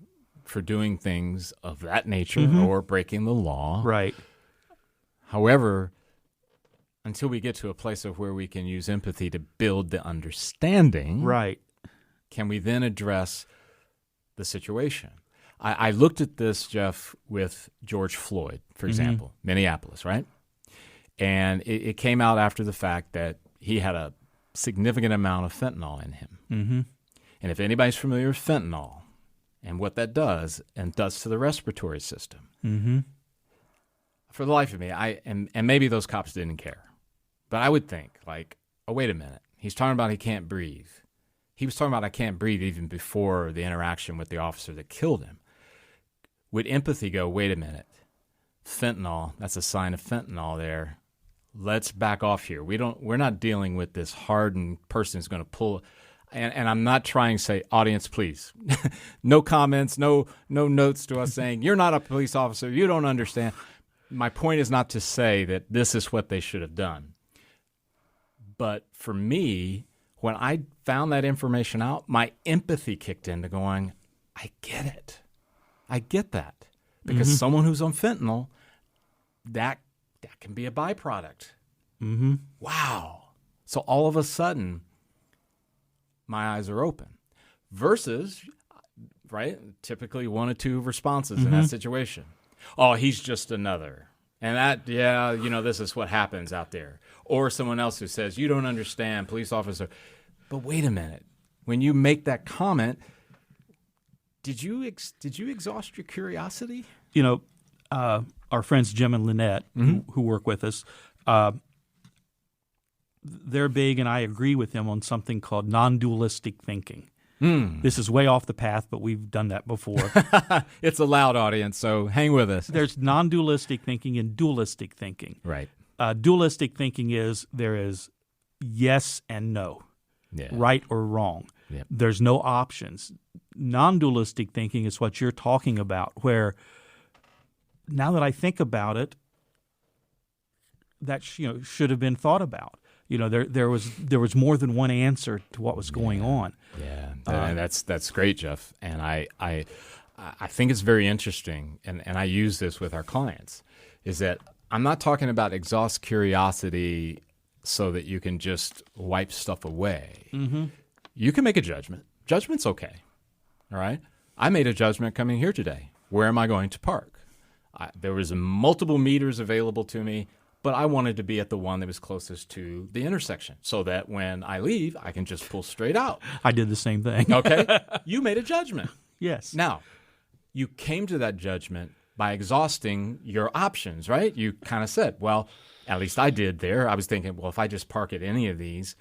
for doing things of that nature or breaking the law. Right. However, until we get to a place of where we can use empathy to build the understanding, right, can we then address the situation? I looked at this, Jeff, with George Floyd, for example, Minneapolis, right? And it came out after the fact that he had a significant amount of fentanyl in him. Mm-hmm. And if anybody's familiar with fentanyl and what that does and does to the respiratory system, for the life of me, and maybe those cops didn't care, but I would think, like, oh, wait a minute. He's talking about he can't breathe. He was talking about I can't breathe even before the interaction with the officer that killed him. Would empathy go, wait a minute, fentanyl, that's a sign of fentanyl there. Let's back off here. We're not dealing with this hardened person who's going to pull. And I'm not trying to say, audience, please, no comments, no notes to us saying, you're not a police officer, you don't understand. My point is not to say that this is what they should have done. But for me, when I found that information out, my empathy kicked into going, I get it. I get that. Because someone who's on fentanyl, that can be a byproduct. Wow. So all of a sudden, my eyes are open. Versus, right, typically one or two responses in that situation. Oh, he's just another. And that, this is what happens out there. Or someone else who says, you don't understand, police officer. But wait a minute. When you make that comment, did you exhaust your curiosity? You know, our friends Jim and Lynette, who work with us, they're big, and I agree with them on something called non-dualistic thinking. This is way off the path, but we've done that before. It's a loud audience, so hang with us. There's non-dualistic thinking and dualistic thinking. Right. Dualistic thinking is there is yes and no, right or wrong. Yep. There's no options. Non-dualistic thinking is what you're talking about, where now that I think about it, that should have been thought about. There was more than one answer to what was going on. Yeah, and that's great, Jeff. And I think it's very interesting, and I use this with our clients, is that I'm not talking about exhaust curiosity so that you can just wipe stuff away. You can make a judgment. Judgment's okay. All right? I made a judgment coming here today. Where am I going to park? There was multiple meters available to me, but I wanted to be at the one that was closest to the intersection so that when I leave, I can just pull straight out. I did the same thing. Okay? You made a judgment. Yes. Now, you came to that judgment by exhausting your options, right? You kind of said, well, at least I did there. I was thinking, well, if I just park at any of these,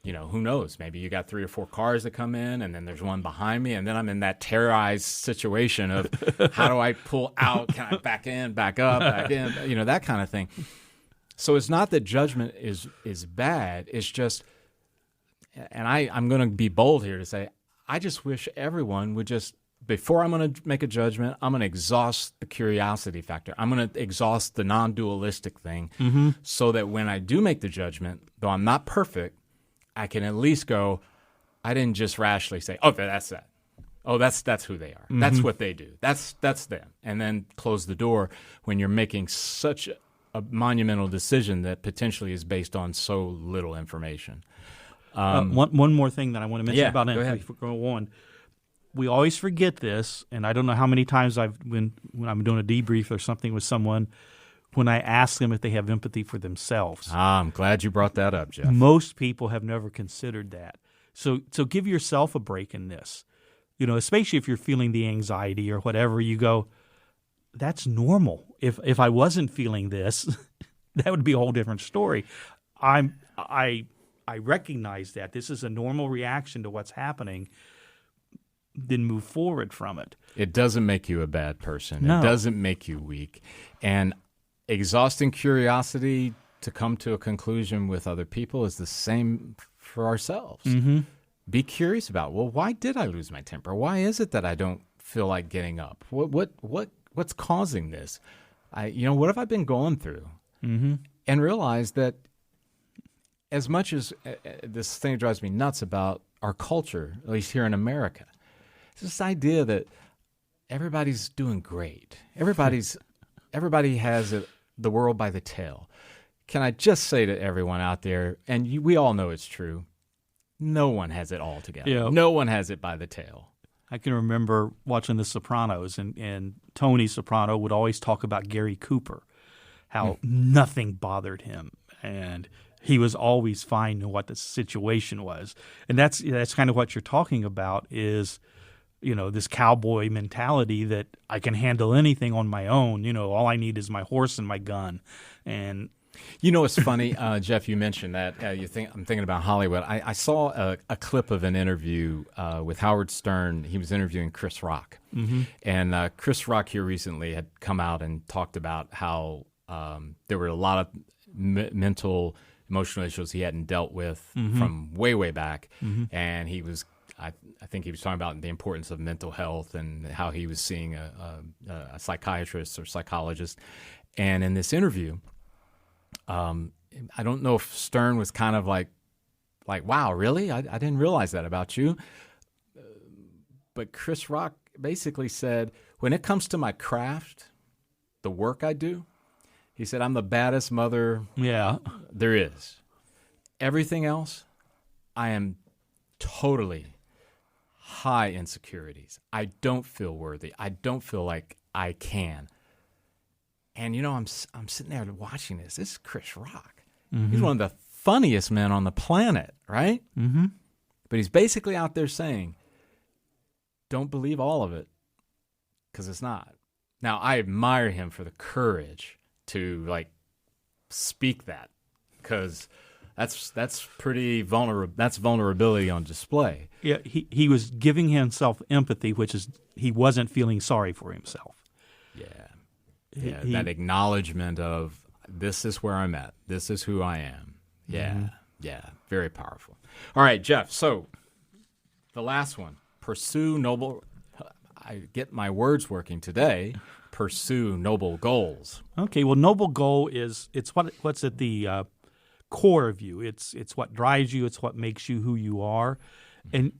who knows? Maybe you got 3 or 4 cars that come in, and then there's one behind me, and then I'm in that terrorized situation of how do I pull out? Can I back in, back up, back in? That kind of thing. So it's not that judgment is bad. It's just, and I'm going to be bold here to say, I just wish everyone would just, before I'm going to make a judgment, I'm going to exhaust the curiosity factor. I'm going to exhaust the non-dualistic thing so that when I do make the judgment, though I'm not perfect, I can at least go, I didn't just rashly say, oh, that's that. Oh, that's who they are. That's what they do. That's them. And then close the door when you're making such a monumental decision that potentially is based on so little information. One more thing that I want to mention about go empathy ahead. before we go on. We always forget this, and I don't know how many times when I'm doing a debrief or something with someone, when I ask them if they have empathy for themselves. I'm glad you brought that up, Jeff. Most people have never considered that. So give yourself a break in this. Especially if you're feeling the anxiety or whatever, you go, that's normal. If I wasn't feeling this, that would be a whole different story. I recognize that this is a normal reaction to what's happening. Then move forward from it. It doesn't make you a bad person. No. It doesn't make you weak. And exhausting curiosity to come to a conclusion with other people is the same for ourselves. Mm-hmm. Be curious about, well, why did I lose my temper? Why is it that I don't feel like getting up? What's causing this? What have I been going through? Mm-hmm. And realize that as much as this thing drives me nuts about our culture, at least here in America, it's this idea that everybody's doing great. Everybody has the world by the tail. Can I just say to everyone out there, and we all know it's true, no one has it all together. Yeah. No one has it by the tail. I can remember watching The Sopranos, and Tony Soprano would always talk about Gary Cooper, how nothing bothered him, and he was always fine in what the situation was. And that's kind of what you're talking about is, this cowboy mentality that I can handle anything on my own. All I need is my horse and my gun. And it's funny, Jeff, you mentioned that. I'm thinking about Hollywood. I saw a clip of an interview with Howard Stern. He was interviewing Chris Rock. mm-hmm. And Chris Rock here recently had come out and talked about how there were a lot of mental, emotional issues he hadn't dealt with from way, way back. Mm-hmm. And he was, I think he was talking about the importance of mental health and how he was seeing a psychiatrist or psychologist. And in this interview, I don't know if Stern was kind of like, wow, really? I didn't realize that about you. But Chris Rock basically said, when it comes to my craft, the work I do, he said, I'm the baddest mother there is. Everything else, I am totally high insecurities. I don't feel worthy. I don't feel like I can. And, I'm sitting there watching this. This is Chris Rock. Mm-hmm. He's one of the funniest men on the planet, right? Mm-hmm. But he's basically out there saying, don't believe all of it, because it's not. Now, I admire him for the courage to, speak that, because that's pretty vulnerable. That's vulnerability on display. Yeah, he was giving himself empathy, which is he wasn't feeling sorry for himself. Yeah, that acknowledgement of this is where I'm at. This is who I am. Yeah, very powerful. All right, Jeff, so the last one, pursue noble – I get my words working today. Pursue noble goals. Okay, well, noble goal it's what's at the core of you. It's what drives you. It's what makes you who you are. And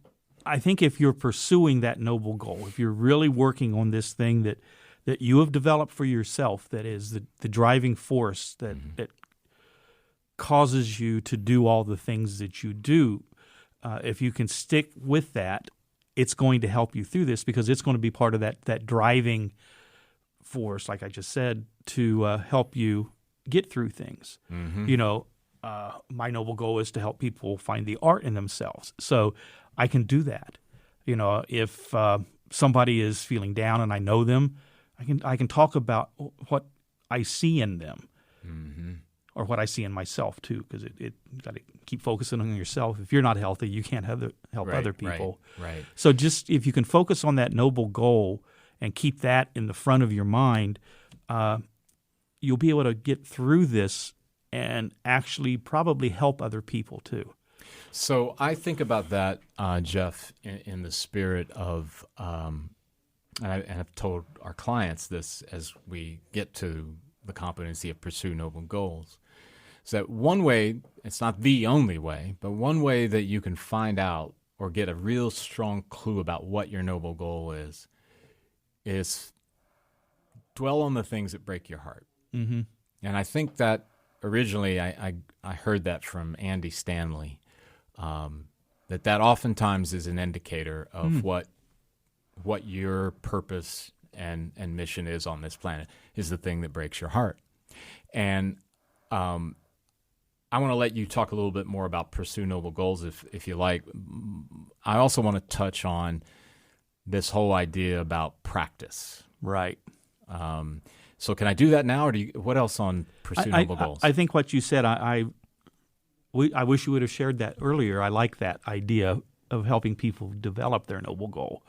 I think if you're pursuing that noble goal, if you're really working on this thing that you have developed for yourself, that is the driving force that causes you to do all the things that you do, if you can stick with that, it's going to help you through this, because it's going to be part of that driving force, like I just said, to help you get through things. Mm-hmm. My noble goal is to help people find the art in themselves. So I can do that. If somebody is feeling down and I know them, I can talk about what I see in them, or what I see in myself too, because you got to keep focusing on yourself. If you're not healthy, you can't help other people. Right. So just if you can focus on that noble goal and keep that in the front of your mind, you'll be able to get through this and actually probably help other people too. So I think about that, Jeff, in the spirit of, and I've told our clients this as we get to the competency of pursue noble goals, is that one way, it's not the only way, but one way that you can find out or get a real strong clue about what your noble goal is dwell on the things that break your heart. Mm-hmm. And I think that originally I heard that from Andy Stanley. that oftentimes is an indicator of what your purpose and mission is on this planet, is the thing that breaks your heart. And I want to let you talk a little bit more about Pursue Noble Goals if you like. I also want to touch on this whole idea about practice. Right. So can I do that now, or what else on Pursue Noble Goals? I think what you said, I wish you would have shared that earlier. I like that idea of helping people develop their noble goal.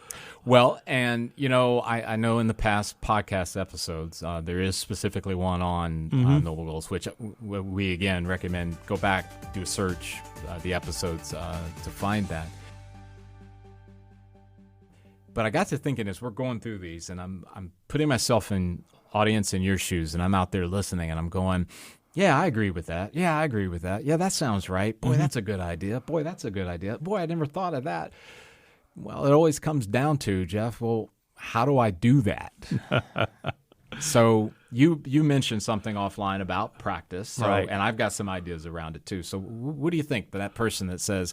Well, and I know in the past podcast episodes, there is specifically one on noble goals, which we again recommend go back, do a search, the episodes to find that. But I got to thinking as we're going through these, and I'm putting myself in audience in your shoes, and I'm out there listening, and I'm going, yeah, I agree with that. Yeah, I agree with that. Yeah, that sounds right. Boy, that's a good idea. Boy, that's a good idea. Boy, I never thought of that. Well, it always comes down to, Jeff, well, how do I do that? So you mentioned something offline about practice, right. And I've got some ideas around it too. So what do you think for that person that says,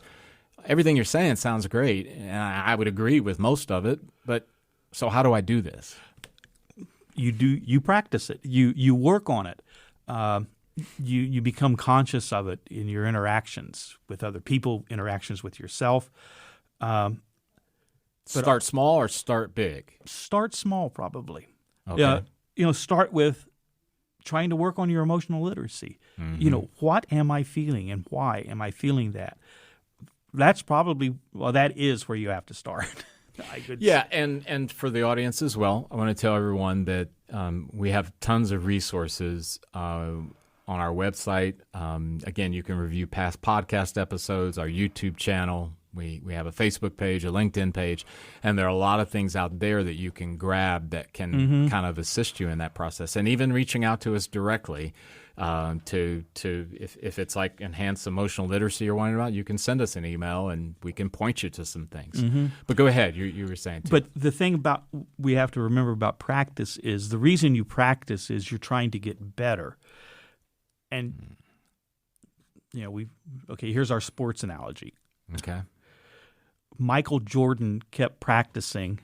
everything you're saying sounds great, and I would agree with most of it, but so how do I do this? You practice it. You work on it. You become conscious of it in your interactions with other people, interactions with yourself. Start small or start big? Start small, probably. Okay. Start with trying to work on your emotional literacy. What am I feeling and why am I feeling that? That's that is where you have to start. Yeah, and for the audience as well, I want to tell everyone that we have tons of resources on our website. Again, you can review past podcast episodes, our YouTube channel. We have a Facebook page, a LinkedIn page, and there are a lot of things out there that you can grab that can kind of assist you in that process. And even reaching out to us directly if it's like enhanced emotional literacy you're wondering about, you can send us an email and we can point you to some things. But go ahead, you were saying too. But the thing we have to remember about practice is the reason you practice is you're trying to get better. And here's our sports analogy. Okay. Michael Jordan kept practicing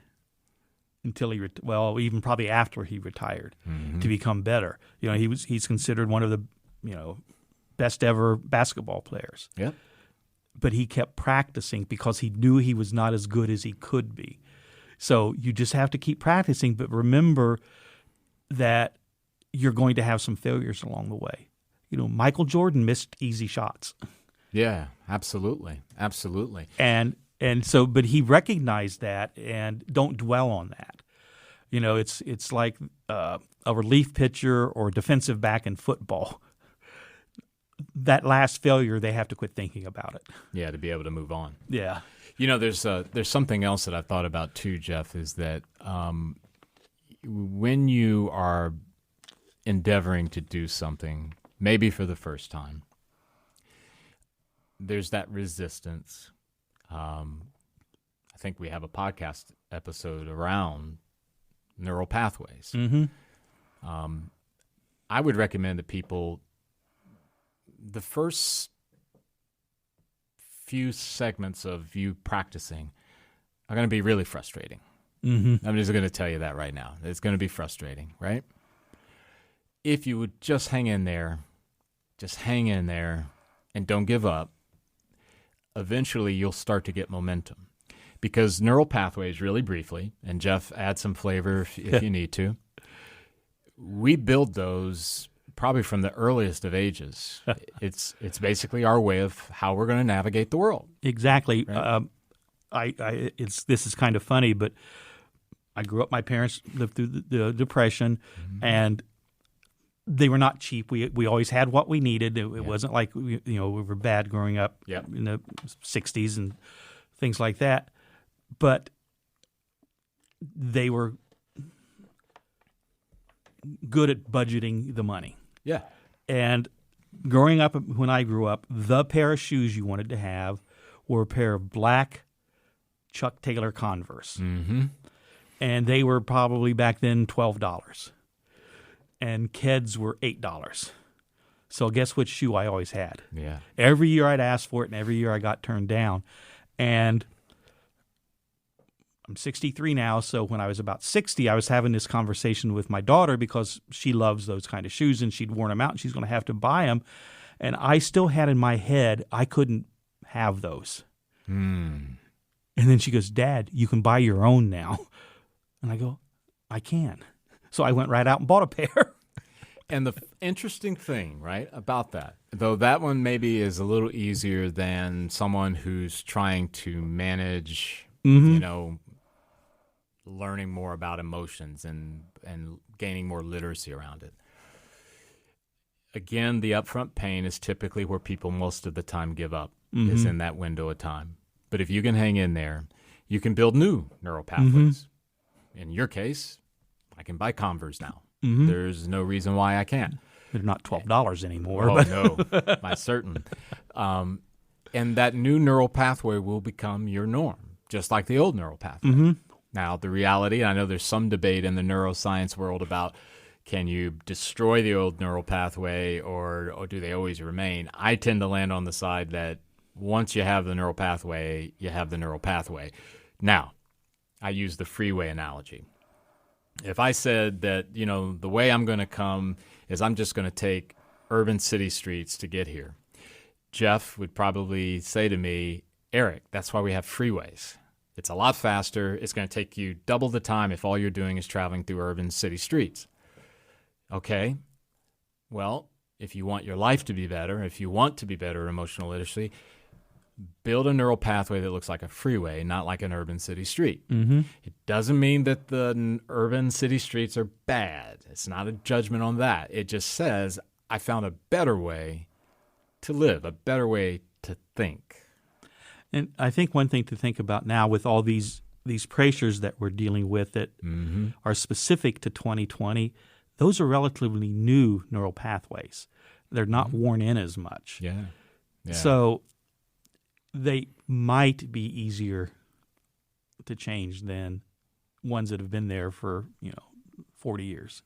until even probably after he retired to become better. He's considered one of the best ever basketball players. Yep. But he kept practicing because he knew he was not as good as he could be. So you just have to keep practicing, but remember that you're going to have some failures along the way. Michael Jordan missed easy shots. Yeah, absolutely. Absolutely. And so, but he recognized that and don't dwell on that. It's like a relief pitcher or defensive back in football. That last failure, they have to quit thinking about it. Yeah, to be able to move on. Yeah. There's something else that I've thought about too, Jeff, is that when you are endeavoring to do something, maybe for the first time, there's that resistance. I think we have a podcast episode around neural pathways. I would recommend that people, the first few segments of you practicing are going to be really frustrating. I'm just going to tell you that right now. It's going to be frustrating, right? If you would just hang in there, and don't give up, eventually you'll start to get momentum. Because neural pathways, really briefly, and Jeff, add some flavor if you need to, we build those probably from the earliest of ages. It's basically our way of how we're going to navigate the world. Exactly. Right? This is kind of funny, but I grew up. My parents lived through the Depression, and they were not cheap. We always had what we needed. It wasn't like we were bad growing up in the 60s and things like that. But they were good at budgeting the money. Yeah. And growing up, when I grew up, the pair of shoes you wanted to have were a pair of black Chuck Taylor Converse. And they were probably back then $12. And Keds were $8. So guess which shoe I always had? Yeah. Every year I'd ask for it, and every year I got turned down. And I'm 63 now, so when I was about 60, I was having this conversation with my daughter because she loves those kind of shoes, and she'd worn them out, and she's going to have to buy them. And I still had in my head I couldn't have those. And then she goes, Dad, you can buy your own now. And I go, I can. So I went right out and bought a pair. And the interesting thing, right, about that, though that one maybe is a little easier than someone who's trying to manage, you know, learning more about emotions and gaining more literacy around it. Again, the upfront pain is typically where people most of the time give up, is in that window of time. But if you can hang in there, you can build new neural pathways. In your case, I can buy Converse now. There's no reason why I can't. They're not $12 anymore. Oh, but no, by certain. And that new neural pathway will become your norm, just like the old neural pathway. Now, the reality, I know there's some debate in the neuroscience world about can you destroy the old neural pathway or do they always remain? I tend to land on the side that once you have the neural pathway, you have the neural pathway. Now, I use the freeway analogy. If I said that, you know, the way I'm going to come is I'm just going to take urban city streets to get here, Jeff would probably say to me, Eric, that's why we have freeways. It's a lot faster. It's going to take you double the time if all you're doing is traveling through urban city streets. Okay, well, if you want your life to be better, if you want to be better at emotional literacy, build a neural pathway that looks like a freeway, not like an urban city street. It doesn't mean that the urban city streets are bad. It's not a judgment on that. It just says I found a better way to live, a better way to think. And I think one thing to think about now with all these pressures that we're dealing with that are specific to 2020, those are relatively new neural pathways. They're not worn in as much. Yeah. So they might be easier to change than ones that have been there for 40 years.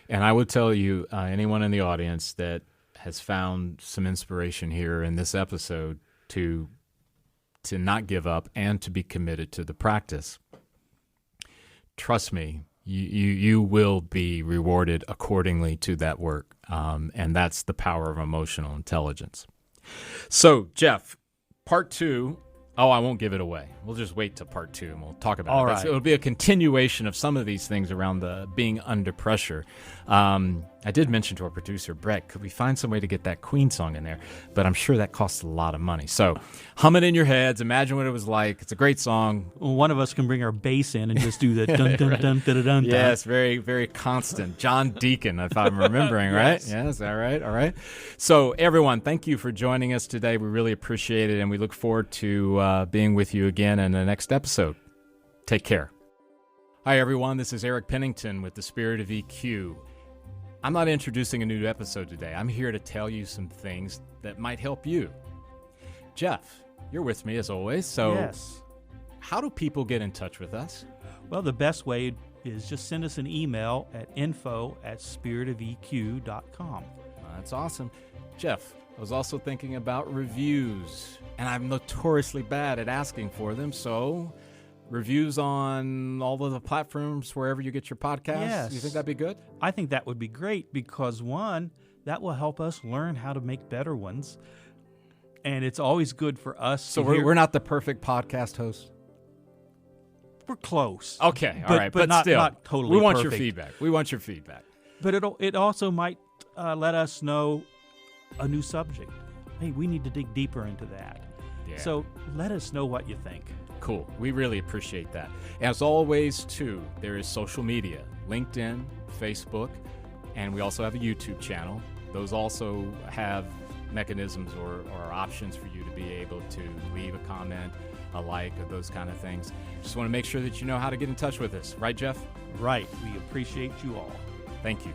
And I would tell you, anyone in the audience that has found some inspiration here in this episode to not give up and to be committed to the practice, trust me, you will be rewarded accordingly to that work, and that's the power of emotional intelligence. So, Jeff, Part 2, I won't give it away. We'll just wait till Part 2 and we'll talk about it. Right. It'll be a continuation of some of these things around the being under pressure. I did mention to our producer, Brett, could we find some way to get that Queen song in there? But I'm sure that costs a lot of money. So hum it in your heads. Imagine what it was like. It's a great song. Well, one of us can bring our bass in and just do the dun dun Right. dun dun dun dun. Yes, very, very constant. John Deacon, if I'm remembering, right? Yes, all right, all right. So, everyone, thank you for joining us today. We really appreciate it, and we look forward to being with you again in the next episode. Take care. Hi, everyone. This is Eric Pennington with The Spirit of EQ. I'm not introducing a new episode today. I'm here to tell you some things that might help you. Jeff, you're with me as always. So, Yes. how do people get in touch with us? Well, the best way is just send us an email at info@spiritofeq.com. That's awesome. Jeff, I was also thinking about reviews, and I'm notoriously bad at asking for them, so reviews on all of the platforms wherever you get your podcasts. Yes. You think that'd be good? I think that would be great because, one, that will help us learn how to make better ones. And it's always good for us. So to we're not the perfect podcast hosts? We're close. Okay, all right, but not, still, not totally we want perfect. your feedback. We want your feedback. But it also might let us know a new subject. Hey, we need to dig deeper into that. Yeah. So let us know what you think. Cool. We really appreciate that. As always, too, there is social media, LinkedIn, Facebook, and we also have a YouTube channel. Those also have mechanisms or options for you to be able to leave a comment, a like, or those kind of things. Just want to make sure that you know how to get in touch with us. Right, Jeff? Right. We appreciate you all. Thank you.